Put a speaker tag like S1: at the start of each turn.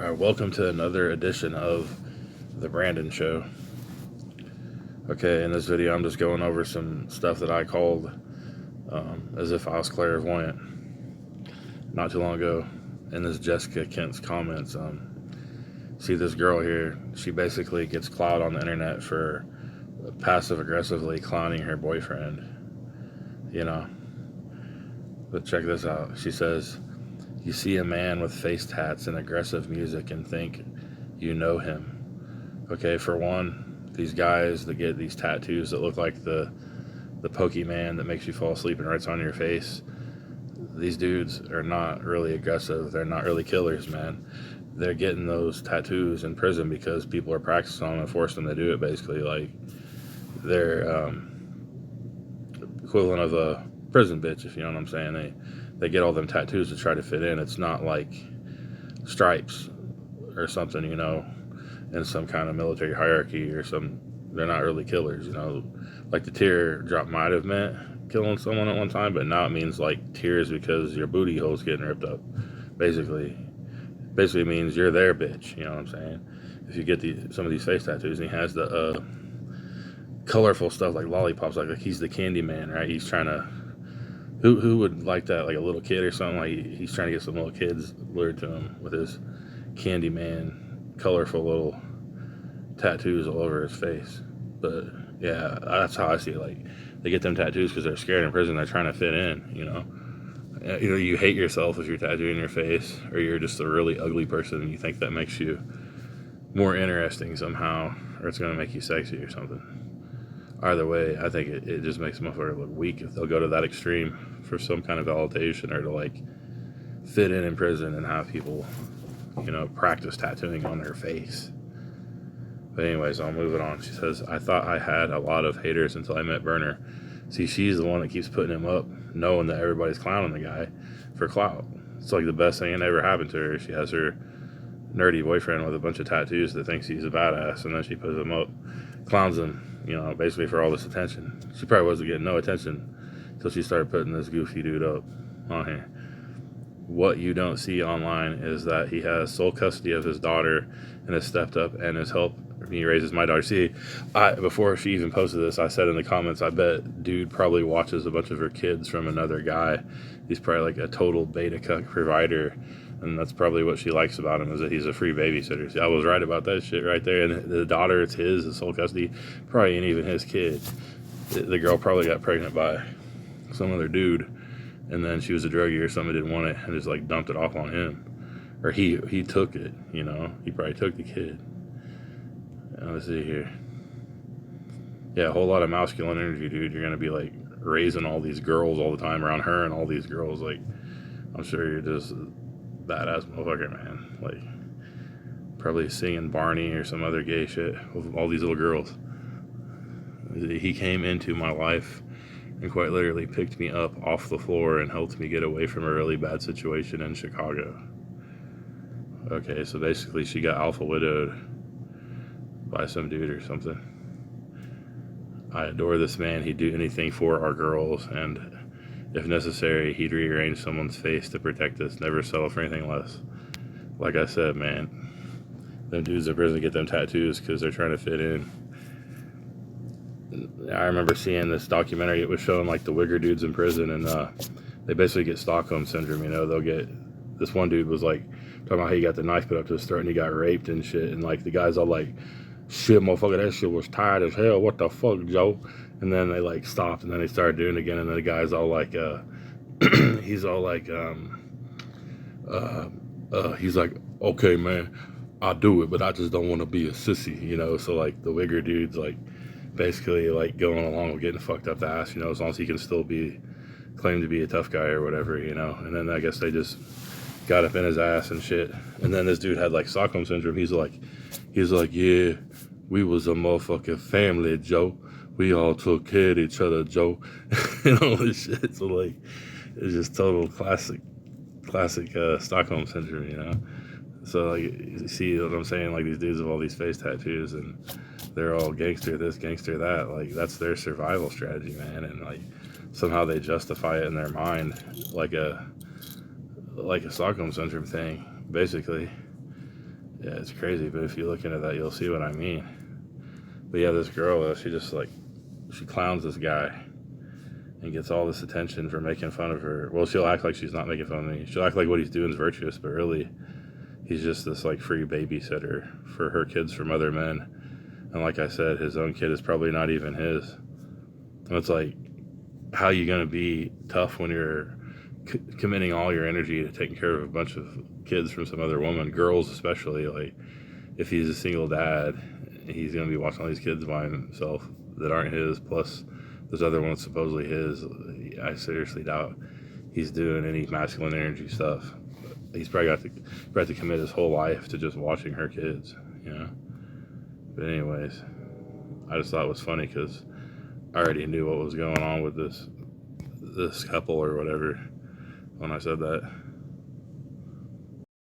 S1: Welcome to another edition of The Brandon Show. Okay, in this video, I'm just going over some stuff that I called as if I was clairvoyant not too long ago. And this Jessica Kent's comments. See this girl here, she basically gets clout on the internet for passive aggressively clowning her boyfriend, you know. But check this out. She says, you see a man with face tats and aggressive music and think you know him. Okay, for one, these guys that get these tattoos that look like the Pokemon that makes you fall asleep and writes on your face, these dudes are not really aggressive. They're not really killers, man. They're getting those tattoos in prison because people are practicing on them and forcing them to do it, basically. Like, they're equivalent of a prison bitch, if you know what I'm saying. They get all them tattoos to try to fit in. It's not like stripes or something, you know, in some kind of military hierarchy or some. They're not really killers, you know. Like the teardrop might have meant killing someone at one time, but now it means like tears because your booty hole's getting ripped up. Basically means you're there, bitch. You know what I'm saying? If you get some of these face tattoos, and he has the colorful stuff like lollipops, like he's the candy man, right? He's trying to. Who would like that? Like a little kid or something? Like he's trying to get some little kids lured to him with his candy man, colorful little tattoos all over his face. But yeah, that's how I see it. Like they get them tattoos because they're scared in prison. They're trying to fit in, you know. Either you hate yourself if you're tattooing your face, or you're just a really ugly person and you think that makes you more interesting somehow, or it's going to make you sexy or something. Either way, I think it just makes a motherfucker look weak if they'll go to that extreme for some kind of validation or to like fit in prison and have people, you know, practice tattooing on their face. But anyways, I'll move it on. She says, I thought I had a lot of haters until I met Burner. See, she's the one that keeps putting him up, knowing that everybody's clowning the guy for clout. It's like the best thing that ever happened to her. She has her nerdy boyfriend with a bunch of tattoos that thinks he's a badass, and then she puts him up, clowns him, you know, basically for all this attention. She probably wasn't getting no attention until she started putting this goofy dude up on here. What you don't see online is that he has sole custody of his daughter and has stepped up and has helped me raises my daughter. See, before she even posted this, I said in the comments, I bet dude probably watches a bunch of her kids from another guy. He's probably like a total beta cuck provider, and that's probably what she likes about him, is that he's a free babysitter. See, I was right about that shit right there. And the daughter, it's his sole custody, probably ain't even his kid. The girl probably got pregnant by some other dude, and then she was a druggie or somebody didn't want it and just like dumped it off on him, or he took it, you know. He probably took the kid. Let's see here. Yeah, a whole lot of masculine energy, dude. You're gonna be like raising all these girls all the time around her and all these girls. Like, I'm sure you're just a badass motherfucker, man. Like, probably singing Barney or some other gay shit with all these little girls. He came into my life and quite literally picked me up off the floor and helped me get away from a really bad situation in Chicago. Okay, so basically she got alpha widowed by some dude or something. I adore this man. He'd do anything for our girls, and if necessary, he'd rearrange someone's face to protect us, never settle for anything less. Like I said, man, them dudes in prison get them tattoos because they're trying to fit in. I remember seeing this documentary. It was showing like the W1gger dudes in prison, and they basically get Stockholm syndrome, you know. They'll get, this one dude was like talking about how he got the knife put up to his throat and he got raped and shit, and like the guy's all like, shit, motherfucker, that shit was tired as hell. What the fuck, Joe? And then they like stopped, and then they started doing it again. And then the guy's all like, he's all like, he's like, okay, man, I'll do it, but I just don't want to be a sissy, you know. So like the W1gger dude's like basically like going along with getting fucked up the ass, you know, as long as he can still be claimed to be a tough guy or whatever, you know. And then I guess they just got up in his ass and shit. And then this dude had like Stockholm syndrome. He's like, yeah, we was a motherfucking family, Joe. We all took care of each other, Joe. And all this shit. So like, it's just total classic Stockholm syndrome, you know. So like, you see what I'm saying? Like these dudes have all these face tattoos and they're all gangster this, gangster that. Like that's their survival strategy, man. And like somehow they justify it in their mind like a Stockholm syndrome thing, basically. Yeah, it's crazy, but if you look into that, you'll see what I mean. But yeah, this girl, she just like, she clowns this guy and gets all this attention for making fun of her. Well, she'll act like she's not making fun of me. She'll act like what he's doing is virtuous, but really, he's just this like free babysitter for her kids from other men. And like I said, his own kid is probably not even his. And it's like, how are you going to be tough when you're committing all your energy to taking care of a bunch of kids from some other woman, girls especially? Like, if he's a single dad, he's going to be watching all these kids by himself that aren't his, plus those other ones supposedly his. I seriously doubt he's doing any masculine energy stuff. He's probably got to commit his whole life to just watching her kids, you know. But anyways, I just thought it was funny because I already knew what was going on with this couple or whatever when I said that.